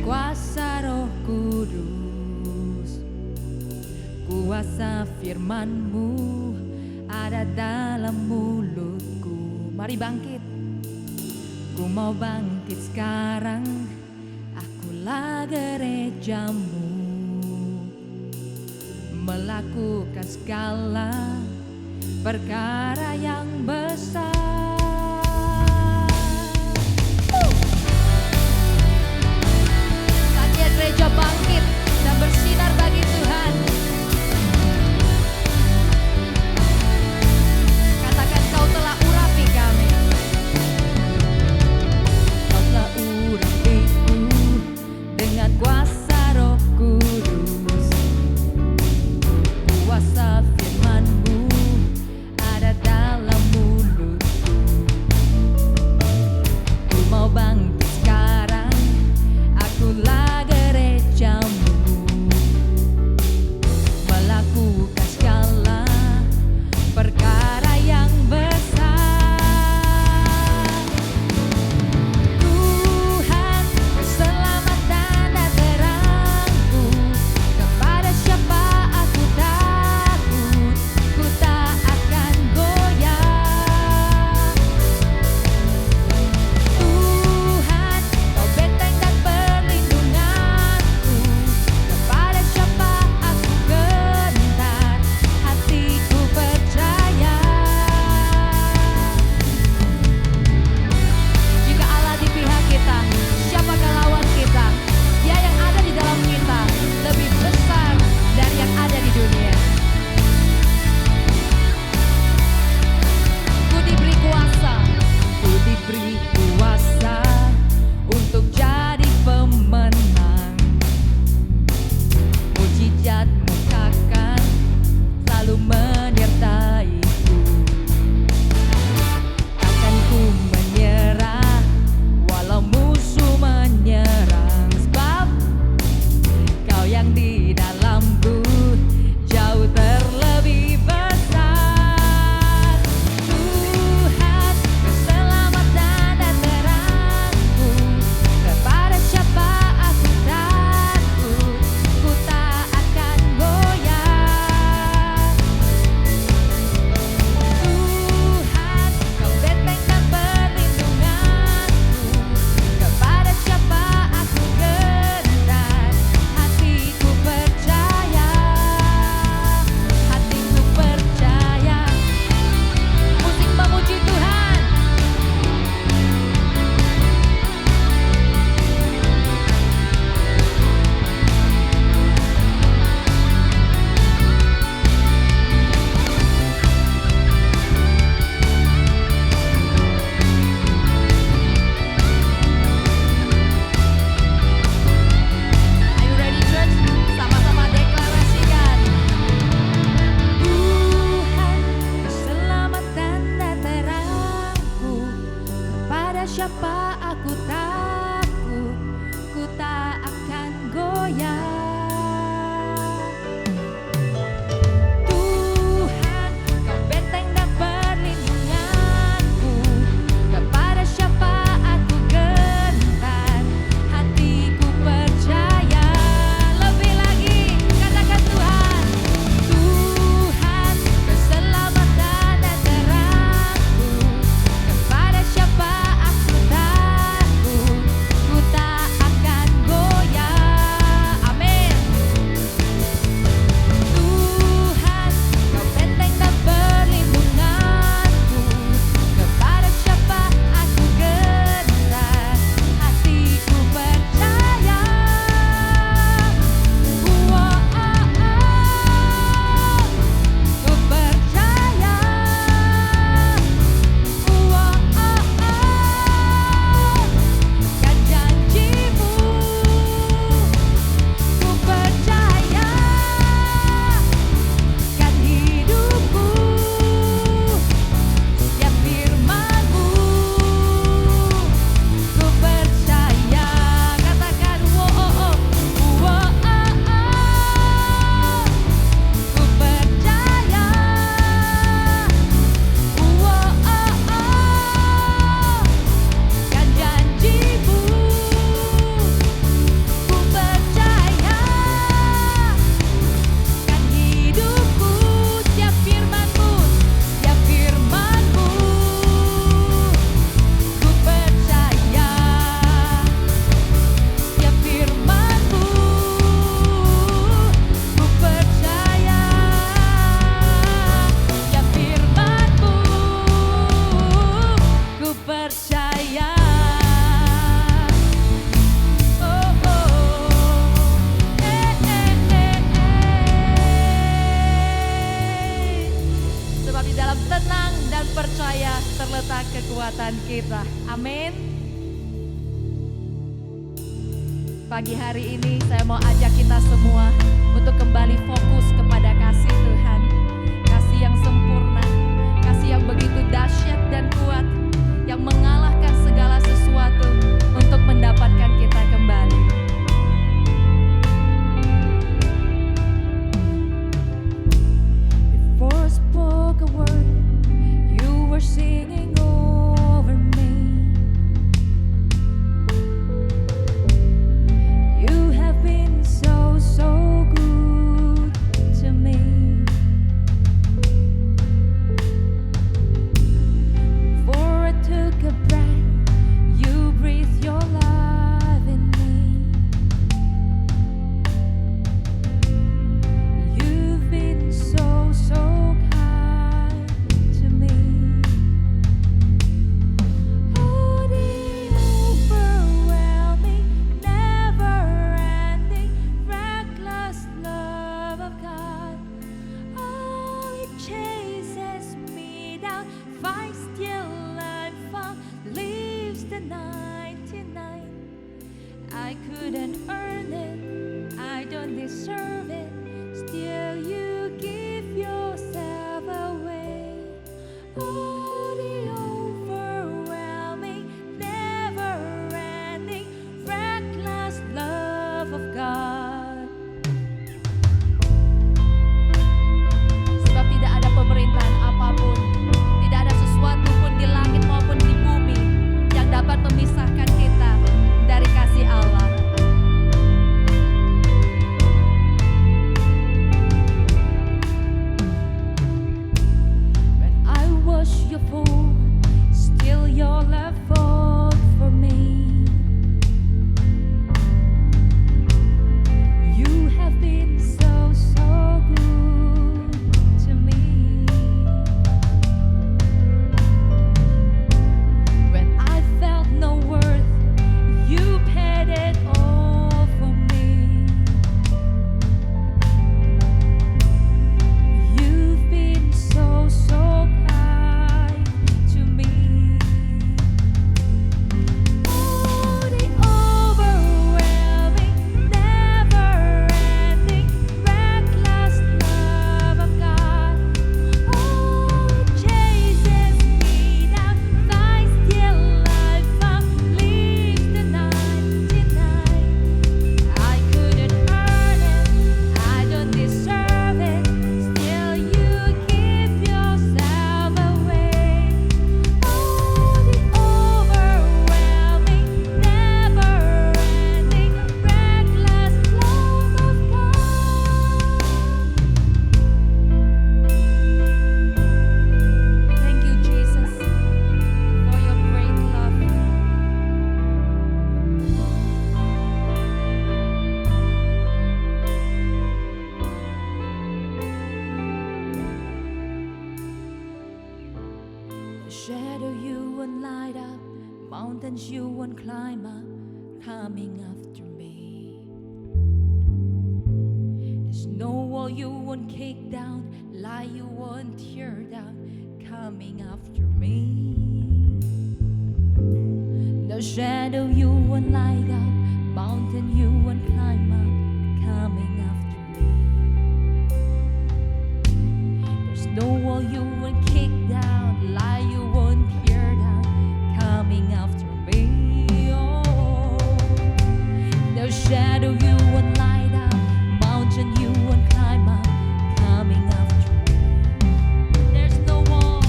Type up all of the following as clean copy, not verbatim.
kuasa Roh Kudus. Kuasa firman-Mu ada dalam mulutku. Mari bangkit. Ku mau bangkit sekarang. Akulah gereja-Mu, melakukan segala perkara yang besar. Saatnya gereja bangkit dan bersinar bagi Tuhan. Katakan, Kau telah urapi kami. Kau telah urapiku dengan kuasa Roh Kudus. Kuasa firman-Mu ada dalam mulutku. Ku mau bangkit sekarang. Akulah gereja-Mu, melakukan segala perkara yang besar. Tuhan, keselamatan dan terangku, kepada siapa aku takut, ku tak akan goyah. Tuhan, Kau benteng dan perlindunganku, kepada siapa aku gentar, hatiku percaya. Jika Allah di pihak kita, siapakah lawan kita? Dia yang ada di dalam kita lebih besar dari yang ada di dunia. Ku diberi kuasa untuk jadi pemenang. Mujizat-Mu takkan selalu menyertaiku. Takkan ku menyerah walau musuh menyerang, sebab Kau yang di dalamku jauh terlebih besar. Tuhan, keselamatan dan terangku, kepada siapa aku takut, ku tak akan goyah. Tuhan, Kau benteng dan perlindunganku, kepada siapa aku gentar, hatiku percaya, hatiku percaya. Musik memuji Tuhan. Are you ready, church? Sama-sama deklarasikan. Tuhan, keselamatan dan terangku, kepada siapa aku takut, ku tak akan goyah. Tuhan, Kau benteng dan perlindunganku, percaya terletak kekuatan kita. Amin. Pagi hari ini saya mau ajak kita semua untuk kembali fokus kepada kasih Tuhan. Kasih yang sempurna, kasih yang begitu dahsyat dan kuat, yang mengalahkan segala sesuatu untuk mendapatkan kita kembali. Before I spoke a word, you were singing over me. You have been so, so good to me. Before I took a breath, you breathed your life in me. You've been so, so kind to me. Oh, the overwhelming, never-ending, reckless love of God. Oh, it chases me down, finds till I'm found, leaves the 99. I couldn't earn it, I don't deserve it, still you give yourself away. Oh, the overwhelming, never-ending, reckless love of God. Sebab tidak ada pemerintahan apapun, tidak ada sesuatu pun di langit maupun di bumi yang dapat memisahkan kita dari kasih Allah. When I was your fool, still your love fought for me. You have been so, so good to me. When I felt no worth, you paid it all for me. You've been so, so kind to me. Oh, the overwhelming, never-ending, reckless love of God. Oh, it chases me down, finds till I found, leaves the 99. I couldn't earn it, I don't deserve it, still you give yourself away. Oh, the overwhelming, never-ending, reckless love of God. Thank you, Jesus, for your great love. The shadow you won't light up, mountains you won't climb up, coming after me. There's no wall you won't kick down, lie you won't tear down, coming after me. The shadow you won't light up, mountain you won't climb up, coming after me. There's no wall you won't kick down, lie you won't tear down, coming after me. Oh, the shadow you won't light up, mountain you won't climb up, coming after me. There's no wall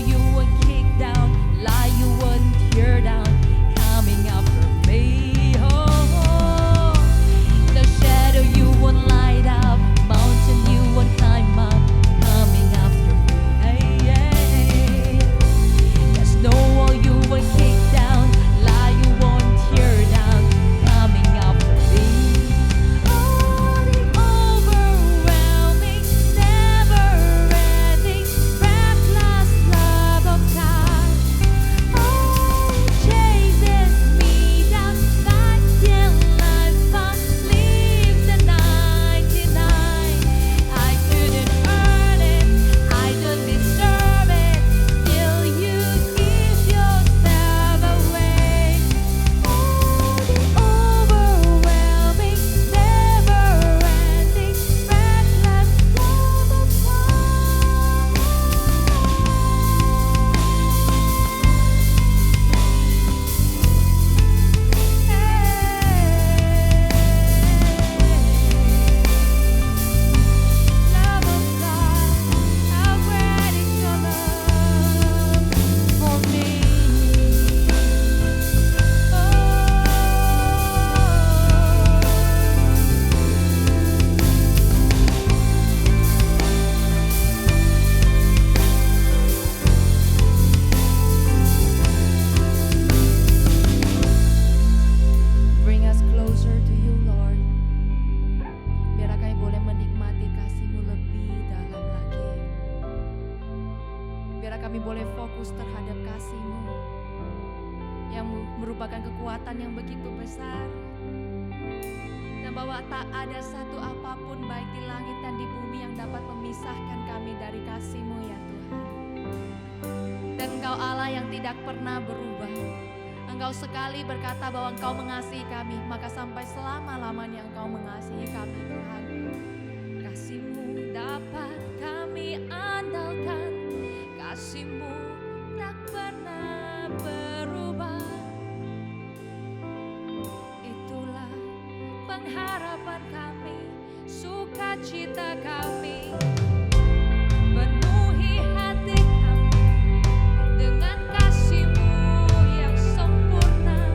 you won't kick down, lie you won't tear down, coming after me. Oh, kami boleh fokus terhadap kasih-Mu yang merupakan kekuatan yang begitu besar, dan bahwa tak ada satu apapun baik di langit dan di bumi yang dapat memisahkan kami dari kasih-Mu ya Tuhan. Dan Engkau Allah yang tidak pernah berubah. Engkau sekali berkata bahwa Engkau mengasihi kami, maka sampai selama-lamanya Engkau mengasihi kami Tuhan. Kasih-Mu dapat kami andalkan, kasih-Mu tak pernah berubah. Itulah pengharapan kami, sukacita kami. Penuhi hati kami dengan kasih-Mu yang sempurna.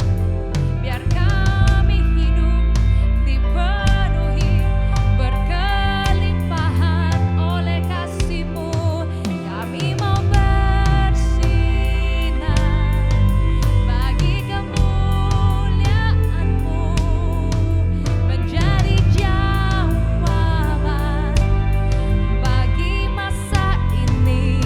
Biar kami hidup dipenuhi berkelimpahan oleh kasih-Mu. Kami mau bersinar bagi kemuliaan-Mu, menjadi jawaban bagi masa ini,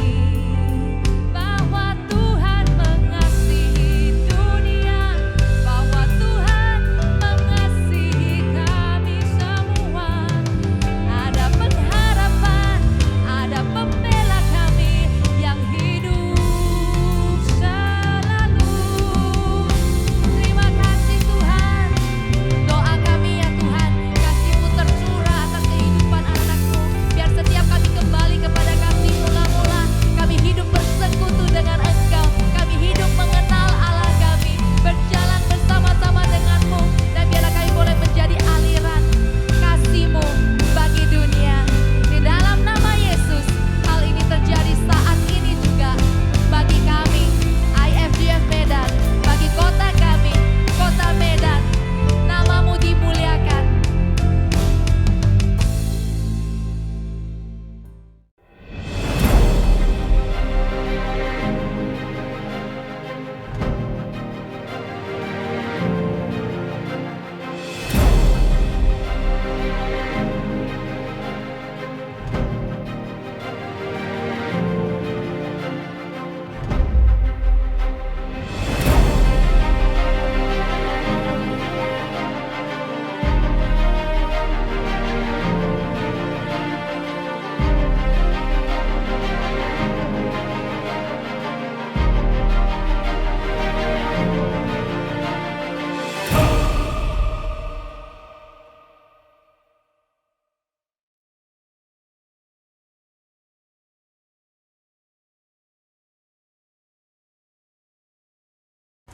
bahwa Tuhan mengasihi dunia, bahwa Tuhan mengasihi kami semua. Ada pengharapan, ada pembela kami yang hidup selalu. Terima kasih Tuhan. Doa kami ya Tuhan, kasih-Mu tercurah atas kehidupan anak-Mu. Biar setiap kami kembali kepada kasih mula-mula, kami hidup bersekutu dengan Engkau. Kami hidup mengenal Allah kami, berjalan bersama-sama dengan-Mu. Dan biarlah kami boleh menjadi aliran kasih-Mu bagi dunia. Di dalam nama Yesus, hal ini terjadi saat ini juga bagi kami, IFGF Medan, bagi kota kami, kota Medan. Nama-Mu dimuliakan.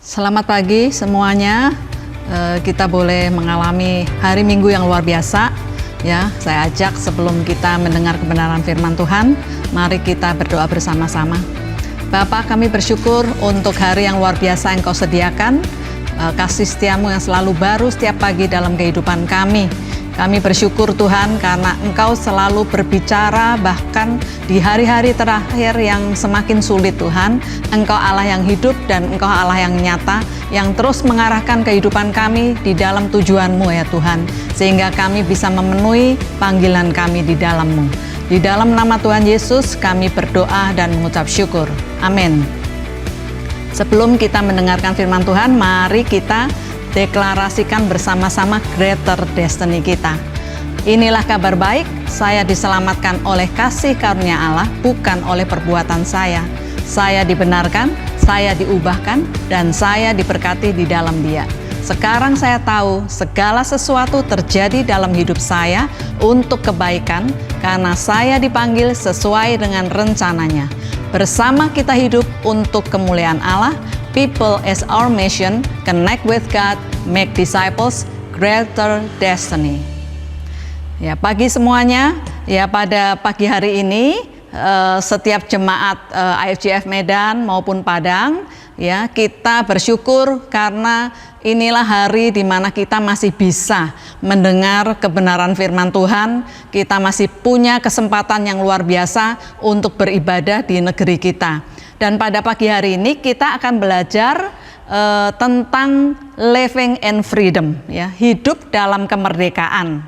Selamat pagi semuanya. Kita boleh mengalami hari Minggu yang luar biasa. Ya, saya ajak sebelum kita mendengar kebenaran firman Tuhan, mari kita berdoa bersama-sama. Bapa, kami bersyukur untuk hari yang luar biasa Engkau sediakan, kasih setia-Mu yang selalu baru setiap pagi dalam kehidupan kami. Kami bersyukur Tuhan karena Engkau selalu berbicara bahkan di hari-hari terakhir yang semakin sulit Tuhan. Engkau Allah yang hidup dan Engkau Allah yang nyata yang terus mengarahkan kehidupan kami di dalam tujuan-Mu ya Tuhan. Sehingga kami bisa memenuhi panggilan kami di dalam-Mu. Di dalam nama Tuhan Yesus kami berdoa dan mengucap syukur. Amin. Sebelum kita mendengarkan firman Tuhan, mari kita deklarasikan bersama-sama greater destiny kita. Inilah kabar baik, saya diselamatkan oleh kasih karunia Allah, bukan oleh perbuatan saya. Saya dibenarkan, saya diubahkan, dan saya diberkati di dalam Dia. Sekarang saya tahu segala sesuatu terjadi dalam hidup saya untuk kebaikan, karena saya dipanggil sesuai dengan rencananya. Bersama kita hidup untuk kemuliaan Allah. People as our mission, connect with God, make disciples, greater destiny. Ya, pagi semuanya, ya pada pagi hari ini setiap jemaat IFGF Medan maupun Padang, ya kita bersyukur karena inilah hari di mana kita masih bisa mendengar kebenaran firman Tuhan. Kita masih punya kesempatan yang luar biasa untuk beribadah di negeri kita. Dan pada pagi hari ini kita akan belajar tentang living in freedom, ya, hidup dalam kemerdekaan.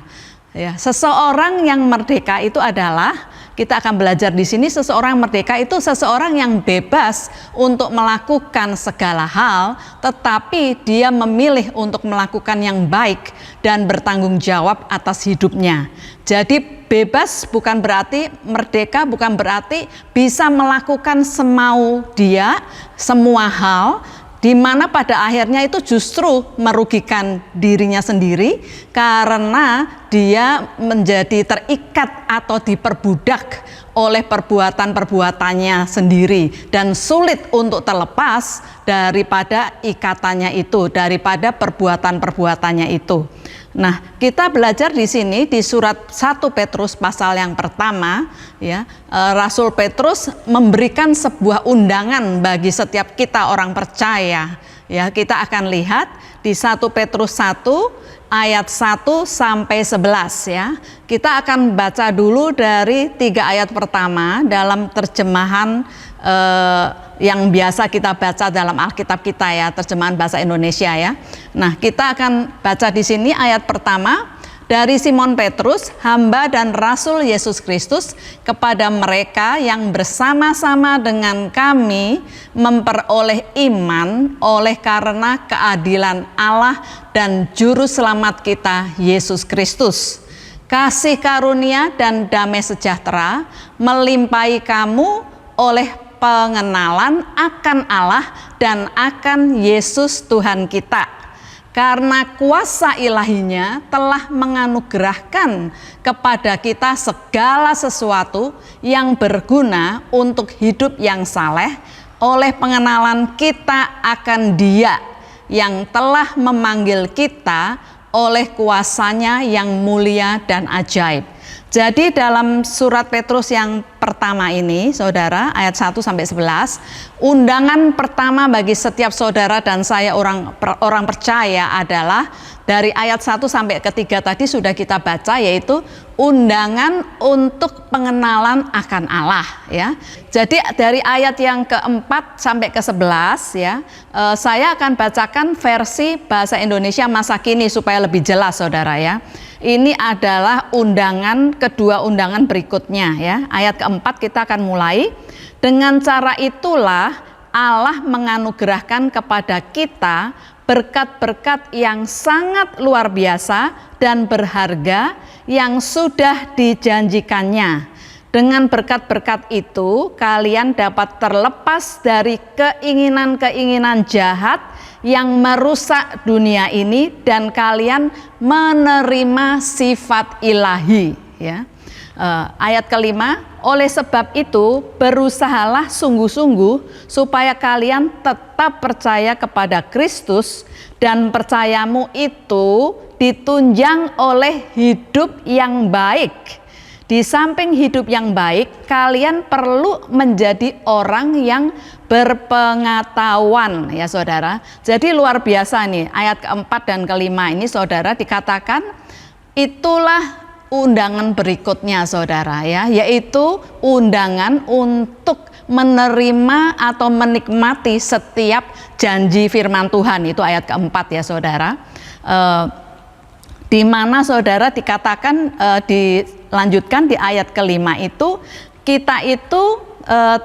Ya, seseorang yang merdeka itu adalah kita akan belajar di sini seseorang merdeka itu seseorang yang bebas untuk melakukan segala hal, tetapi dia memilih untuk melakukan yang baik dan bertanggung jawab atas hidupnya. Jadi bebas bukan berarti, merdeka bukan berarti bisa melakukan semau dia semua hal, di mana pada akhirnya itu justru merugikan dirinya sendiri karena dia menjadi terikat atau diperbudak oleh perbuatan-perbuatannya sendiri dan sulit untuk terlepas daripada ikatannya itu, daripada perbuatan-perbuatannya itu. Nah, kita belajar di sini di surat 1 Petrus pasal yang pertama, ya, Rasul Petrus memberikan sebuah undangan bagi setiap kita orang percaya. Ya, kita akan lihat di 1 Petrus 1 ayat 1 sampai 11 ya. Kita akan baca dulu dari 3 ayat pertama dalam terjemahan yang biasa kita baca dalam Alkitab kita ya, terjemahan bahasa Indonesia ya. Nah, kita akan baca di sini ayat pertama. Dari Simon Petrus, hamba dan rasul Yesus Kristus, kepada mereka yang bersama-sama dengan kami memperoleh iman oleh karena keadilan Allah dan juru selamat kita Yesus Kristus. Kasih karunia dan damai sejahtera melimpahi kamu oleh pengenalan akan Allah dan akan Yesus Tuhan kita. Karena kuasa ilahinya telah menganugerahkan kepada kita segala sesuatu yang berguna untuk hidup yang saleh oleh pengenalan kita akan Dia yang telah memanggil kita oleh kuasanya yang mulia dan ajaib. Jadi dalam surat Petrus yang pertama ini, saudara, ayat 1 sampai 11, undangan pertama bagi setiap saudara dan saya orang percaya adalah dari ayat 1 sampai ke 3 tadi sudah kita baca, yaitu undangan untuk pengenalan akan Allah ya. Jadi dari ayat yang keempat sampai ke 11 ya, saya akan bacakan versi bahasa Indonesia masa kini supaya lebih jelas, saudara ya. Ini adalah kedua undangan berikutnya ya. Ayat keempat kita akan mulai. Dengan cara itulah Allah menganugerahkan kepada kita berkat-berkat yang sangat luar biasa dan berharga yang sudah dijanjikannya. Dengan berkat-berkat itu kalian dapat terlepas dari keinginan-keinginan jahat yang merusak dunia ini dan kalian menerima sifat ilahi ya. Ayat kelima, oleh sebab itu berusahalah sungguh-sungguh supaya kalian tetap percaya kepada Kristus dan percayamu itu ditunjang oleh hidup yang baik. Di samping hidup yang baik, kalian perlu menjadi orang yang berpengetahuan ya saudara. Jadi luar biasa nih, ayat keempat dan kelima ini saudara dikatakan itulah undangan berikutnya saudara ya, yaitu undangan untuk menerima atau menikmati setiap janji firman Tuhan. Itu ayat keempat ya saudara, di mana saudara dikatakan dilanjutkan di ayat kelima itu kita itu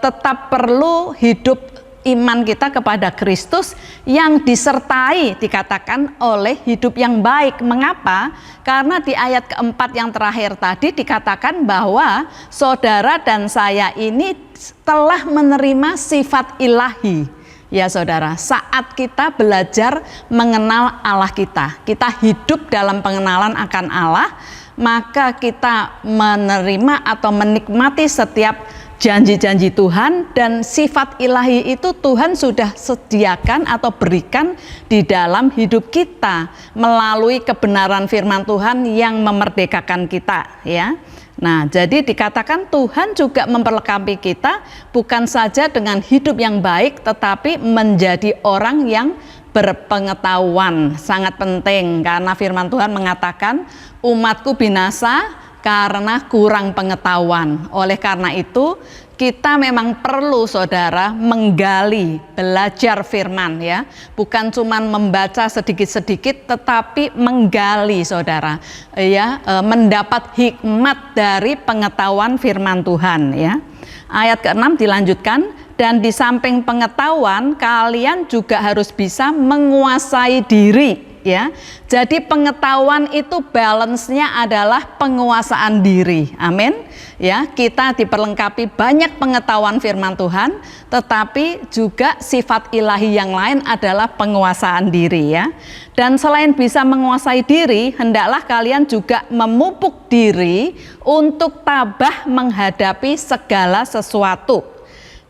tetap perlu hidup iman kita kepada Kristus yang disertai dikatakan oleh hidup yang baik. Mengapa? Karena di ayat keempat yang terakhir tadi dikatakan bahwa saudara dan saya ini telah menerima sifat ilahi. Ya saudara, saat kita belajar mengenal Allah kita hidup dalam pengenalan akan Allah, maka kita menerima atau menikmati setiap janji-janji Tuhan, dan sifat ilahi itu Tuhan sudah sediakan atau berikan di dalam hidup kita melalui kebenaran firman Tuhan yang memerdekakan kita ya. Nah, jadi dikatakan Tuhan juga memperlengkapi kita bukan saja dengan hidup yang baik, tetapi menjadi orang yang berpengetahuan. Sangat penting karena firman Tuhan mengatakan umatku binasa karena kurang pengetahuan. Oleh karena itu kita memang perlu saudara menggali, belajar firman ya. Bukan cuma membaca sedikit-sedikit tetapi menggali saudara ya, mendapat hikmat dari pengetahuan firman Tuhan ya. Ayat ke-6 dilanjutkan, dan di samping pengetahuan kalian juga harus bisa menguasai diri. Ya, jadi pengetahuan itu balance-nya adalah penguasaan diri. Amin. Ya, kita diperlengkapi banyak pengetahuan firman Tuhan, tetapi juga sifat ilahi yang lain adalah penguasaan diri ya. Dan selain bisa menguasai diri, hendaklah kalian juga memupuk diri untuk tabah menghadapi segala sesuatu.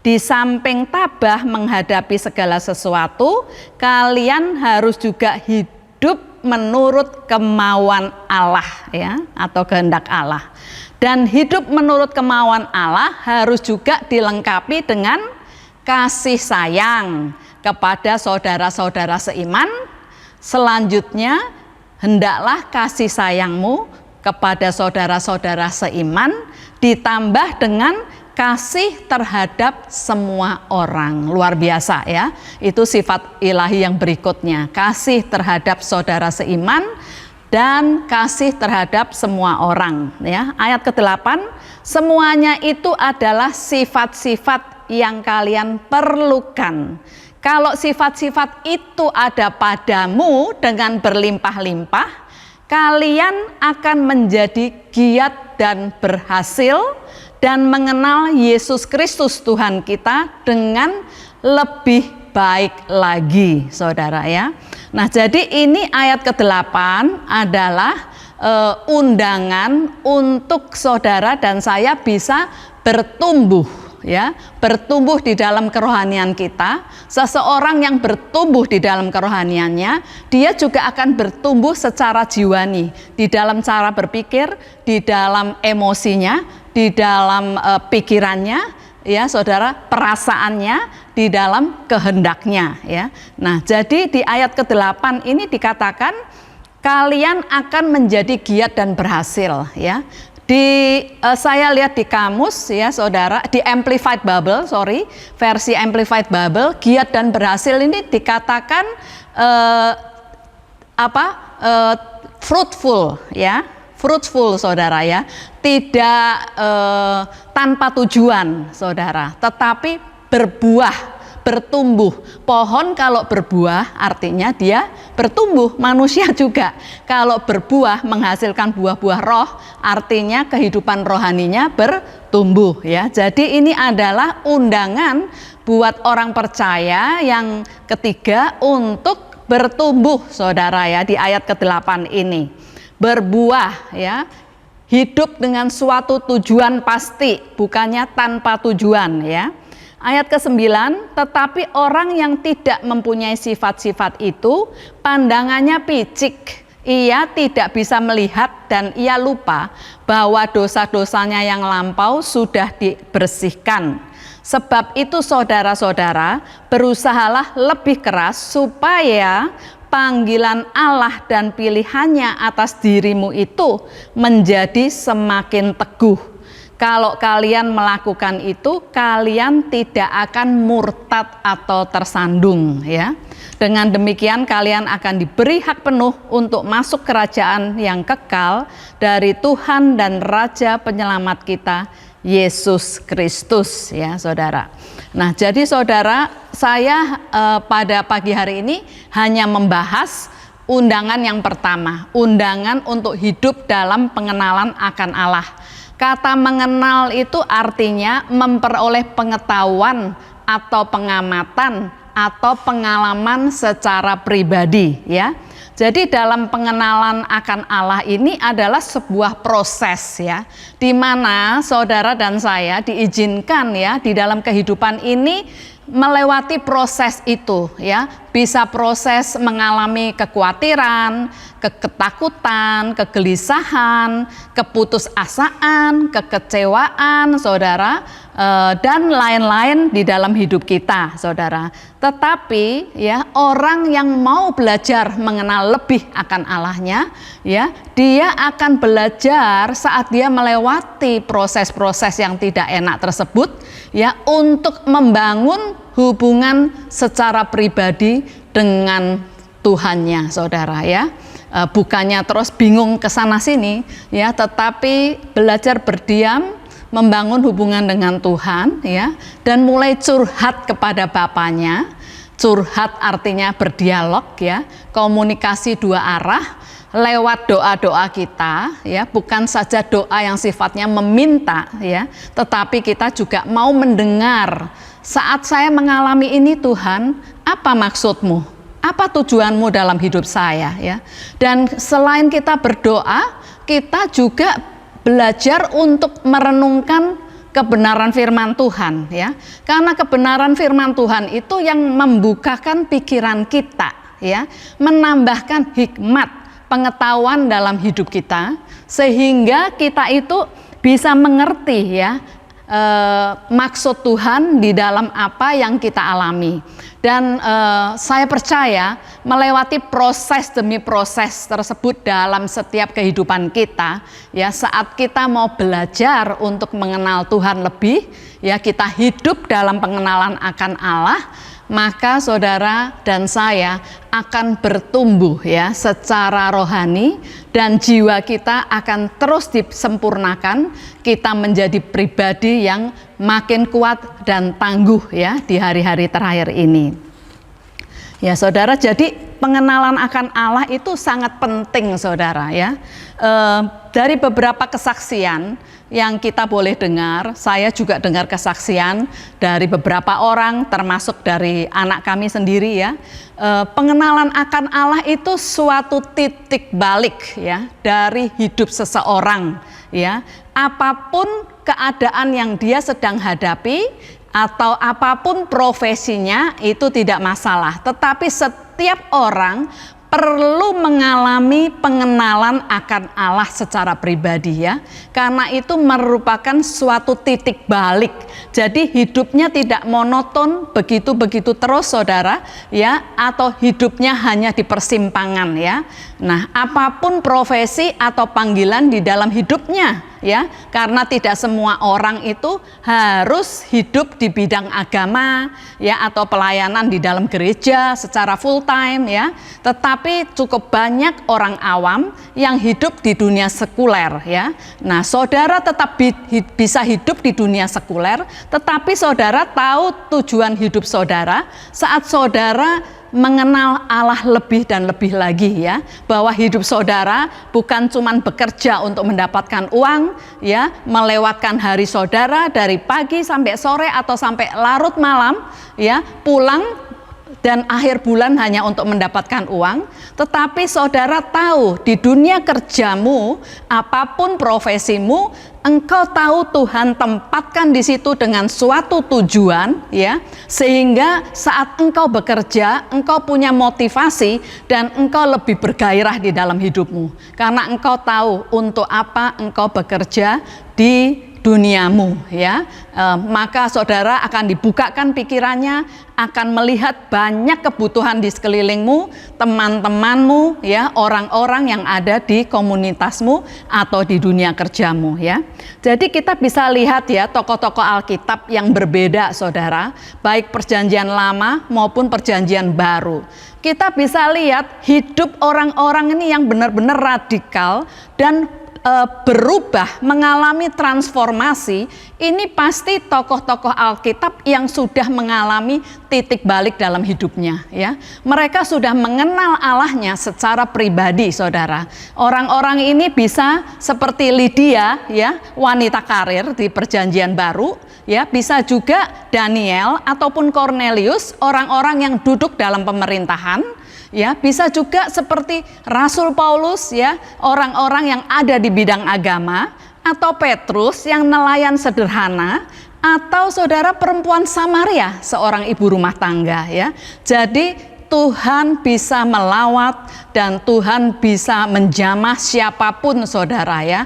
Di samping tabah menghadapi segala sesuatu, kalian harus juga hidup menurut kemauan Allah ya, atau kehendak Allah. Dan hidup menurut kemauan Allah harus juga dilengkapi dengan kasih sayang kepada saudara-saudara seiman. Selanjutnya, hendaklah kasih sayangmu kepada saudara-saudara seiman ditambah dengan kasih terhadap semua orang. Luar biasa ya. Itu sifat ilahi yang berikutnya. Kasih terhadap saudara seiman dan kasih terhadap semua orang ya. Ayat ke-8, semuanya itu adalah sifat-sifat yang kalian perlukan. Kalau sifat-sifat itu ada padamu dengan berlimpah-limpah, kalian akan menjadi giat dan berhasil dan mengenal Yesus Kristus Tuhan kita dengan lebih baik lagi, saudara ya. Nah, jadi ini ayat ke-8 adalah undangan untuk saudara dan saya bisa bertumbuh ya, bertumbuh di dalam kerohanian kita. Seseorang yang bertumbuh di dalam kerohaniannya, dia juga akan bertumbuh secara jiwani, di dalam cara berpikir, di dalam emosinya, di dalam pikirannya ya saudara, perasaannya, di dalam kehendaknya ya. Nah, jadi di ayat ke-8 ini dikatakan kalian akan menjadi giat dan berhasil ya. Saya lihat di kamus ya saudara, di Amplified Bible, versi Amplified Bible, giat dan berhasil ini dikatakan fruitful ya. Fruitful saudara ya, tidak tanpa tujuan saudara, tetapi berbuah, bertumbuh. Pohon kalau berbuah artinya dia bertumbuh, manusia juga kalau berbuah menghasilkan buah-buah roh, artinya kehidupan rohaninya bertumbuh ya. Jadi ini adalah undangan buat orang percaya yang ketiga untuk bertumbuh saudara ya, di ayat ke-8 ini. Berbuah ya, hidup dengan suatu tujuan pasti, bukannya tanpa tujuan ya. Ayat ke-9, tetapi orang yang tidak mempunyai sifat-sifat itu, pandangannya picik, ia tidak bisa melihat dan ia lupa bahwa dosa-dosanya yang lampau sudah dibersihkan. Sebab itu saudara-saudara, berusahalah lebih keras supaya panggilan Allah dan pilihannya atas dirimu itu menjadi semakin teguh. Kalau kalian melakukan itu, kalian tidak akan murtad atau tersandung ya. Dengan demikian kalian akan diberi hak penuh untuk masuk kerajaan yang kekal dari Tuhan dan Raja Penyelamat kita, Yesus Kristus ya saudara. Nah, jadi saudara, saya pada pagi hari ini hanya membahas undangan yang pertama, undangan untuk hidup dalam pengenalan akan Allah. Kata mengenal itu artinya memperoleh pengetahuan atau pengamatan atau pengalaman secara pribadi ya. Jadi dalam pengenalan akan Allah ini adalah sebuah proses ya, di mana saudara dan saya diizinkan ya di dalam kehidupan ini melewati proses itu ya, bisa proses mengalami kekhawatiran, ketakutan, kegelisahan, keputusasaan, kekecewaan, saudara, dan lain-lain di dalam hidup kita, saudara. Tetapi ya, orang yang mau belajar mengenal lebih akan Allahnya, ya, dia akan belajar saat dia melewati proses-proses yang tidak enak tersebut, ya, untuk membangun hubungan secara pribadi dengan Tuhannya, saudara, ya. Bukannya terus bingung ke sana sini, ya, tetapi belajar berdiam, membangun hubungan dengan Tuhan, ya, dan mulai curhat kepada Bapaknya. Curhat artinya berdialog, ya, komunikasi dua arah lewat doa-doa kita, ya, bukan saja doa yang sifatnya meminta, ya, tetapi kita juga mau mendengar. Saat saya mengalami ini, Tuhan, apa maksudmu? Apa tujuanmu dalam hidup saya, ya? Dan selain kita berdoa, kita juga belajar untuk merenungkan kebenaran firman Tuhan, ya. Karena kebenaran firman Tuhan itu yang membukakan pikiran kita, ya, menambahkan hikmat, pengetahuan dalam hidup kita, sehingga kita itu bisa mengerti, ya, maksud Tuhan di dalam apa yang kita alami. Dan saya percaya melewati proses demi proses tersebut dalam setiap kehidupan kita, ya, saat kita mau belajar untuk mengenal Tuhan lebih, ya, kita hidup dalam pengenalan akan Allah, maka saudara dan saya akan bertumbuh, ya, secara rohani, dan jiwa kita akan terus disempurnakan. Kita menjadi pribadi yang makin kuat dan tangguh, ya, di hari-hari terakhir ini. Ya, saudara, jadi pengenalan akan Allah itu sangat penting, saudara, ya. Dari beberapa kesaksian yang kita boleh dengar, saya juga dengar kesaksian dari beberapa orang, termasuk dari anak kami sendiri, ya. Pengenalan akan Allah itu suatu titik balik, ya, dari hidup seseorang, ya. Apapun keadaan yang dia sedang hadapi atau apapun profesinya, itu tidak masalah, tetapi setiap orang perlu mengalami pengenalan akan Allah secara pribadi, ya, karena itu merupakan suatu titik balik. Jadi hidupnya tidak monoton begitu-begitu terus, saudara, ya, atau hidupnya hanya di persimpangan, ya. Nah, apapun profesi atau panggilan di dalam hidupnya, ya, karena tidak semua orang itu harus hidup di bidang agama, ya, atau pelayanan di dalam gereja secara full time, ya, tetapi cukup banyak orang awam yang hidup di dunia sekuler, ya. Nah, saudara tetap bisa hidup di dunia sekuler, tetapi saudara tahu tujuan hidup saudara saat saudara mengenal Allah lebih dan lebih lagi, ya, bahwa hidup saudara bukan cuman bekerja untuk mendapatkan uang, ya, melewatkan hari saudara dari pagi sampai sore atau sampai larut malam, ya, pulang dan akhir bulan hanya untuk mendapatkan uang, tetapi saudara tahu di dunia kerjamu, apapun profesimu, engkau tahu Tuhan tempatkan di situ dengan suatu tujuan, ya, sehingga saat engkau bekerja, engkau punya motivasi dan engkau lebih bergairah di dalam hidupmu, karena engkau tahu untuk apa engkau bekerja di duniamu, ya. Maka saudara akan dibukakan pikirannya, akan melihat banyak kebutuhan di sekelilingmu, teman-temanmu, ya, orang-orang yang ada di komunitasmu atau di dunia kerjamu, ya. Jadi kita bisa lihat, ya, tokoh-tokoh Alkitab yang berbeda, saudara, baik perjanjian lama maupun perjanjian baru. Kita bisa lihat hidup orang-orang ini yang benar-benar radikal dan berubah, mengalami transformasi. Ini pasti tokoh-tokoh Alkitab yang sudah mengalami titik balik dalam hidupnya, ya. Mereka sudah mengenal Allahnya secara pribadi, saudara. Orang-orang ini bisa seperti Lydia, ya, wanita karir di perjanjian baru, ya, bisa juga Daniel ataupun Cornelius, orang-orang yang duduk dalam pemerintahan, ya, bisa juga seperti Rasul Paulus, ya, orang-orang yang ada di bidang agama, atau Petrus yang nelayan sederhana, atau saudara perempuan Samaria, seorang ibu rumah tangga, ya. Jadi Tuhan bisa melawat dan Tuhan bisa menjamah siapapun saudara ya.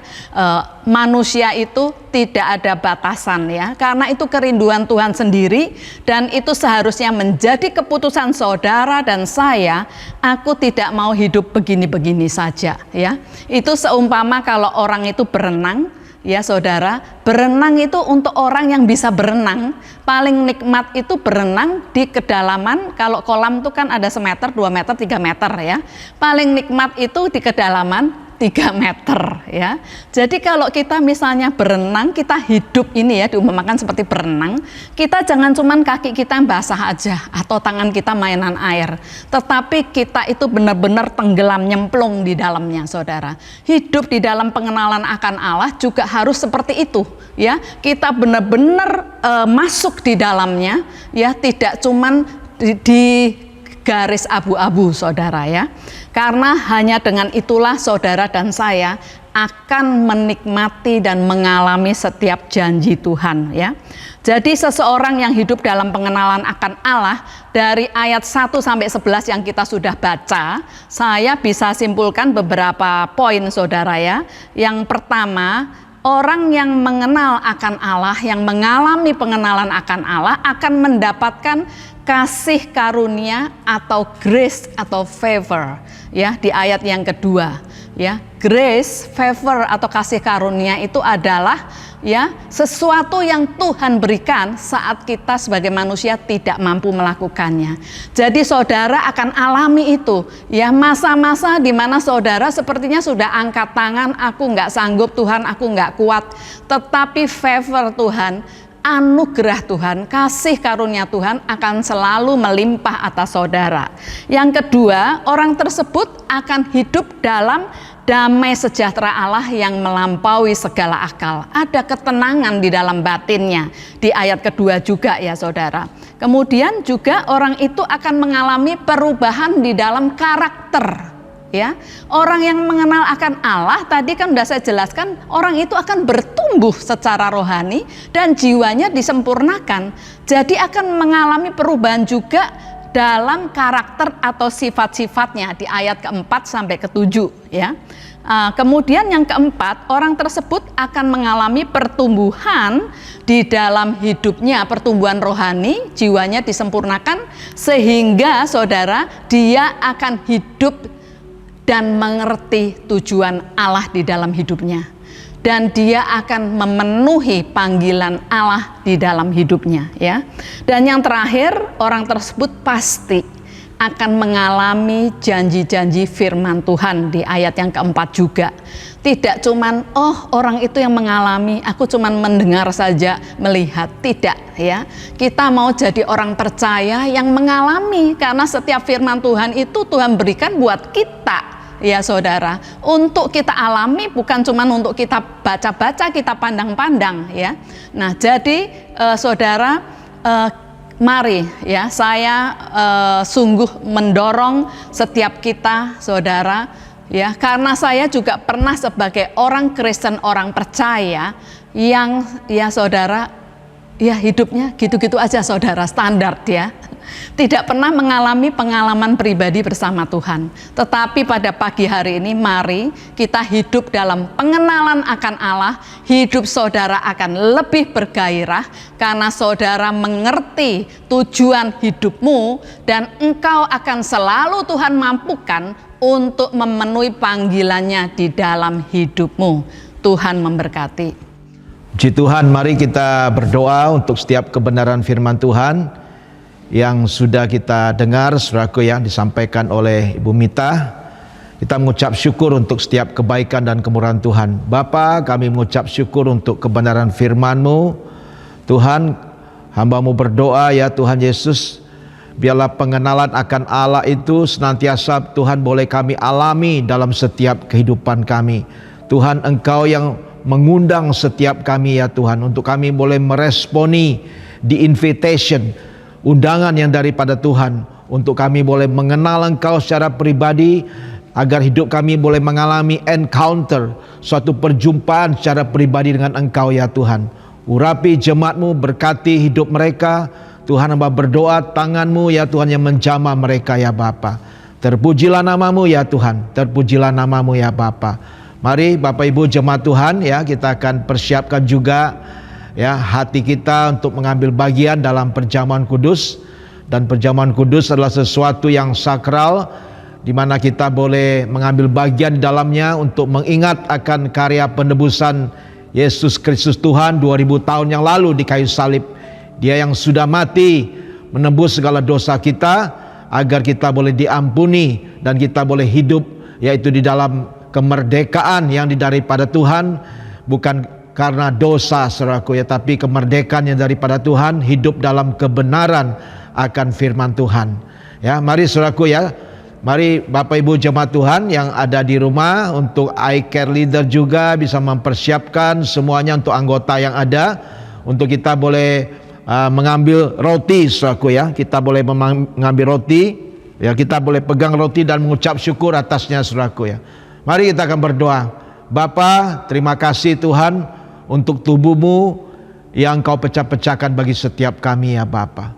Manusia itu tidak ada batasan ya, karena itu kerinduan Tuhan sendiri dan itu seharusnya menjadi keputusan saudara dan saya. Aku tidak mau hidup begini-begini saja ya. Itu seumpama kalau orang itu berenang. Ya saudara, berenang itu untuk orang yang bisa berenang, paling nikmat itu berenang di kedalaman. Kalau kolam itu kan ada 1 meter, 2 meter, 3 meter ya. Paling nikmat itu di kedalaman 3 meter ya. Jadi kalau kita misalnya berenang, kita hidup ini ya diumpamakan seperti berenang, kita jangan cuman kaki kita basah aja atau tangan kita mainan air, tetapi kita itu benar-benar tenggelam, nyemplung di dalamnya saudara. Hidup di dalam pengenalan akan Allah juga harus seperti itu ya. Kita benar-benar masuk di dalamnya ya, tidak cuman di garis abu-abu saudara ya. Karena hanya dengan itulah saudara dan saya akan menikmati dan mengalami setiap janji Tuhan ya. Jadi seseorang yang hidup dalam pengenalan akan Allah, dari ayat 1 sampai 11 yang kita sudah baca, saya bisa simpulkan beberapa poin saudara ya. Yang pertama, orang yang mengenal akan Allah, yang mengalami pengenalan akan Allah akan mendapatkan kasih karunia atau grace atau favor ya di ayat yang kedua ya. Grace, favor atau kasih karunia itu adalah ya sesuatu yang Tuhan berikan saat kita sebagai manusia tidak mampu melakukannya. Jadi saudara akan alami itu ya, masa-masa di mana saudara sepertinya sudah angkat tangan, aku nggak sanggup Tuhan, aku nggak kuat, tetapi favor Tuhan, anugerah Tuhan, kasih karunia Tuhan akan selalu melimpah atas saudara. Yang kedua, orang tersebut akan hidup dalam damai sejahtera Allah yang melampaui segala akal. Ada ketenangan di dalam batinnya di ayat kedua juga ya saudara. Kemudian juga orang itu akan mengalami perubahan di dalam karakter. Ya, orang yang mengenal akan Allah tadi kan sudah saya jelaskan, orang itu akan bertumbuh secara rohani dan jiwanya disempurnakan. Jadi akan mengalami perubahan juga dalam karakter atau sifat-sifatnya di ayat keempat sampai ketujuh ya. Kemudian yang keempat, orang tersebut akan mengalami pertumbuhan di dalam hidupnya, pertumbuhan rohani, jiwanya disempurnakan sehingga saudara dia akan hidup dan mengerti tujuan Allah di dalam hidupnya. Dan dia akan memenuhi panggilan Allah di dalam hidupnya ya. Dan yang terakhir, orang tersebut pasti akan mengalami janji-janji firman Tuhan di ayat yang keempat juga. Tidak cuman orang itu yang mengalami, aku cuman mendengar saja, melihat, tidak ya. Kita mau jadi orang percaya yang mengalami, karena setiap firman Tuhan itu Tuhan berikan buat kita. Ya saudara, untuk kita alami, bukan cuma untuk kita baca-baca, kita pandang-pandang ya. Nah jadi saudara, mari ya, saya sungguh mendorong setiap kita saudara ya, karena saya juga pernah sebagai orang Kristen, orang percaya yang ya saudara ya hidupnya gitu-gitu aja saudara, standar ya. Tidak pernah mengalami pengalaman pribadi bersama Tuhan. Tetapi pada pagi hari ini mari kita hidup dalam pengenalan akan Allah. Hidup saudara akan lebih bergairah karena saudara mengerti tujuan hidupmu dan engkau akan selalu Tuhan mampukan untuk memenuhi panggilannya di dalam hidupmu. Tuhan memberkati. Puji Tuhan, mari kita berdoa untuk setiap kebenaran firman Tuhan yang sudah kita dengar, saudaraku, yang disampaikan oleh Ibu Mita. Kita mengucap syukur untuk setiap kebaikan dan kemurahan Tuhan. Bapa, kami mengucap syukur untuk kebenaran firman-Mu. Tuhan, hamba-Mu berdoa ya Tuhan Yesus, biarlah pengenalan akan Allah itu senantiasa Tuhan boleh kami alami dalam setiap kehidupan kami. Tuhan, Engkau yang mengundang setiap kami ya Tuhan, untuk kami boleh meresponi di invitation, undangan yang daripada Tuhan, untuk kami boleh mengenal Engkau secara pribadi, agar hidup kami boleh mengalami encounter, suatu perjumpaan secara pribadi dengan Engkau ya Tuhan. Urapi jemaat-Mu, berkati hidup mereka. Tuhan, hamba berdoa tangan-Mu ya Tuhan yang menjamah mereka ya Bapa. Terpujilah nama-Mu ya Tuhan, terpujilah nama-Mu ya Bapa. Mari Bapak Ibu jemaat Tuhan ya, kita akan persiapkan juga ya hati kita untuk mengambil bagian dalam perjamuan kudus. Dan perjamuan kudus adalah sesuatu yang sakral, di mana kita boleh mengambil bagian di dalamnya untuk mengingat akan karya penebusan Yesus Kristus Tuhan 2000 tahun yang lalu di kayu salib. Dia yang sudah mati menebus segala dosa kita agar kita boleh diampuni dan kita boleh hidup yaitu di dalam kemerdekaan yang daripada Tuhan, bukan karena dosa saudaraku ya, tapi kemerdekaan yang daripada Tuhan, hidup dalam kebenaran akan firman Tuhan. Ya, mari saudaraku ya, mari Bapak Ibu jemaat Tuhan yang ada di rumah, untuk iCare Leader juga bisa mempersiapkan semuanya untuk anggota yang ada, untuk kita boleh mengambil roti saudaraku ya. Kita boleh mengambil roti ya, kita boleh pegang roti dan mengucap syukur atasnya saudaraku ya. Mari kita akan berdoa. Bapa, terima kasih Tuhan untuk tubuh-Mu yang Kau pecah-pecahkan bagi setiap kami ya Bapa.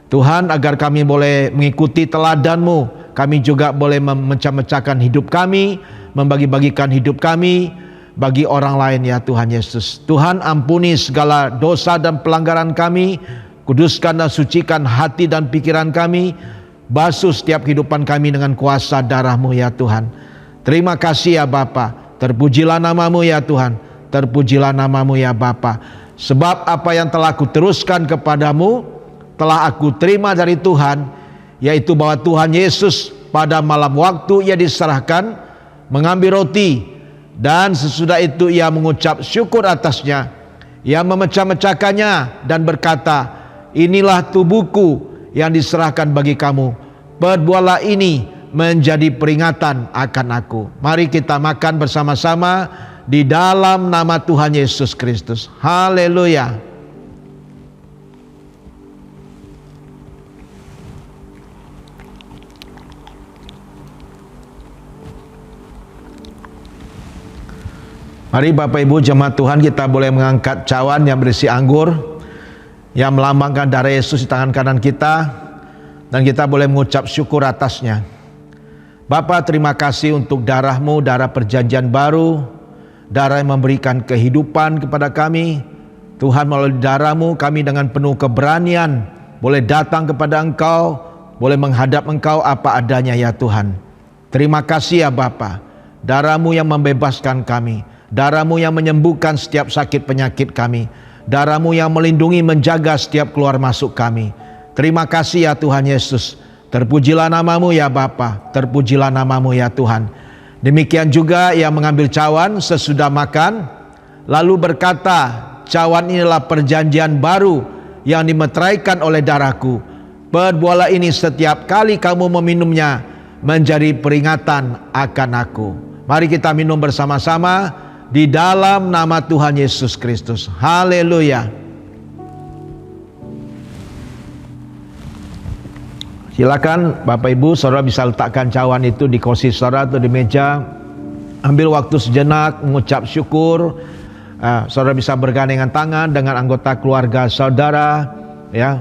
Tuhan, agar kami boleh mengikuti teladan-Mu, kami juga boleh memecah-mecahkan hidup kami, membagi-bagikan hidup kami bagi orang lain ya Tuhan Yesus. Tuhan, ampuni segala dosa dan pelanggaran kami, kuduskan dan sucikan hati dan pikiran kami, basuh setiap kehidupan kami dengan kuasa darah-Mu ya Tuhan. Terima kasih ya Bapa, terpujilah nama-Mu ya Tuhan, terpujilah nama-Mu ya Bapa. Sebab apa yang telah kuteruskan kepadamu telah aku terima dari Tuhan, yaitu bahwa Tuhan Yesus pada malam waktu Ia diserahkan mengambil roti, dan sesudah itu Ia mengucap syukur atasnya. Ia memecah-mecahkannya dan berkata, inilah tubuhku yang diserahkan bagi kamu. Perbuatlah ini menjadi peringatan akan aku. Mari kita makan bersama-sama di dalam nama Tuhan Yesus Kristus. Haleluya. Mari Bapak Ibu jemaat Tuhan, kita boleh mengangkat cawan yang berisi anggur yang melambangkan darah Yesus di tangan kanan kita, dan kita boleh mengucap syukur atasnya. Bapa, terima kasih untuk darah-Mu, darah perjanjian baru, darah yang memberikan kehidupan kepada kami. Tuhan, melalui darah-Mu kami dengan penuh keberanian boleh datang kepada Engkau, boleh menghadap Engkau apa adanya ya Tuhan. Terima kasih ya Bapa, darah-Mu yang membebaskan kami, darah-Mu yang menyembuhkan setiap sakit penyakit kami, darah-Mu yang melindungi menjaga setiap keluar masuk kami. Terima kasih ya Tuhan Yesus. Terpujilah nama-Mu ya Bapa, terpujilah nama-Mu ya Tuhan. Demikian juga Ia mengambil cawan sesudah makan, lalu berkata, cawan inilah perjanjian baru yang dimeteraikan oleh darahku. Perbuatlah ini setiap kali kamu meminumnya menjadi peringatan akan aku. Mari kita minum bersama-sama di dalam nama Tuhan Yesus Kristus. Haleluya. Silakan Bapak Ibu, saudara bisa letakkan cawan itu di kursi saudara atau di meja. Ambil waktu sejenak mengucap syukur. Saudara bisa bergandengan tangan dengan anggota keluarga saudara, ya,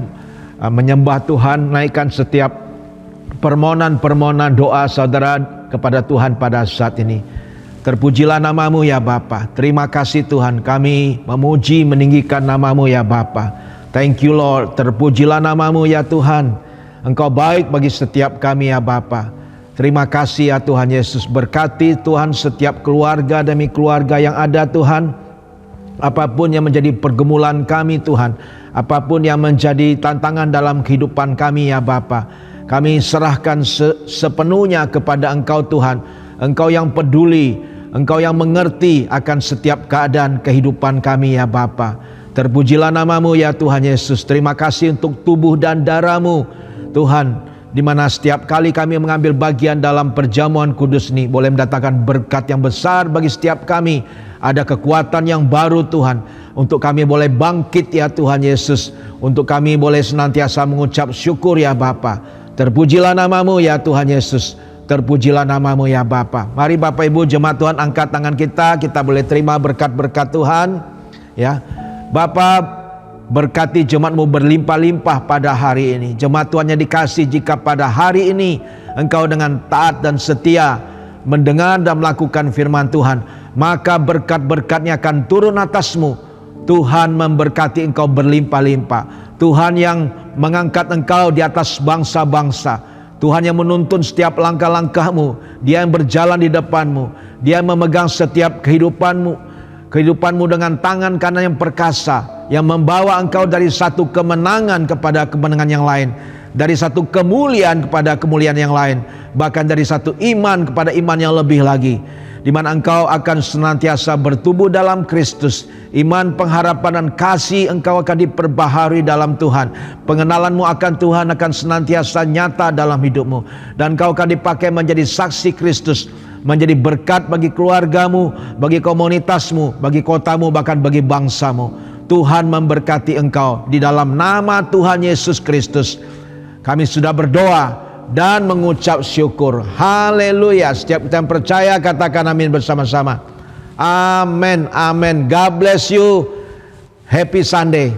menyembah Tuhan, naikkan setiap permohonan-permohonan doa saudara kepada Tuhan pada saat ini. Terpujilah nama-Mu ya Bapa. Terima kasih Tuhan, kami memuji meninggikan nama-Mu ya Bapa. Thank you Lord. Terpujilah nama-Mu ya Tuhan. Engkau baik bagi setiap kami ya Bapa. Terima kasih ya Tuhan Yesus. Berkati Tuhan setiap keluarga demi keluarga yang ada Tuhan. Apapun yang menjadi pergumulan kami Tuhan, apapun yang menjadi tantangan dalam kehidupan kami ya Bapa, kami serahkan sepenuhnya kepada Engkau Tuhan. Engkau yang peduli, Engkau yang mengerti akan setiap keadaan kehidupan kami ya Bapa. Terpujilah nama-Mu ya Tuhan Yesus. Terima kasih untuk tubuh dan darah-Mu Tuhan, di mana setiap kali kami mengambil bagian dalam perjamuan kudus ini boleh mendatangkan berkat yang besar bagi setiap kami. Ada kekuatan yang baru Tuhan, untuk kami boleh bangkit ya Tuhan Yesus, untuk kami boleh senantiasa mengucap syukur ya Bapa. Terpujilah nama-Mu ya Tuhan Yesus. Terpujilah nama-Mu ya Bapa. Mari Bapak Ibu jemaat Tuhan, angkat tangan kita boleh terima berkat-berkat Tuhan ya. Bapa, Berkati jemaat-Mu berlimpah-limpah pada hari ini. Jemaat Tuhan yang dikasih, jika pada hari ini Engkau dengan taat dan setia mendengar dan melakukan firman Tuhan, maka berkat-berkat-Nya akan turun atasmu. Tuhan memberkati engkau berlimpah-limpah. Tuhan yang mengangkat engkau di atas bangsa-bangsa. Tuhan yang menuntun setiap langkah-langkahmu. Dia yang berjalan di depanmu. Dia yang memegang setiap kehidupanmu dengan tangan kanan yang perkasa, yang membawa engkau dari satu kemenangan kepada kemenangan yang lain, dari satu kemuliaan kepada kemuliaan yang lain, bahkan dari satu iman kepada iman yang lebih lagi, di mana engkau akan senantiasa bertumbuh dalam Kristus. Iman, pengharapan dan kasih engkau akan diperbaharui dalam Tuhan. Pengenalanmu akan Tuhan akan senantiasa nyata dalam hidupmu, dan engkau akan dipakai menjadi saksi Kristus, menjadi berkat bagi keluargamu, bagi komunitasmu, bagi kotamu, bahkan bagi bangsamu. Tuhan memberkati engkau di dalam nama Tuhan Yesus Kristus. Kami sudah berdoa dan mengucap syukur. Haleluya. Setiap kita yang percaya katakan amin bersama-sama. Amin, amin. God bless you. Happy Sunday.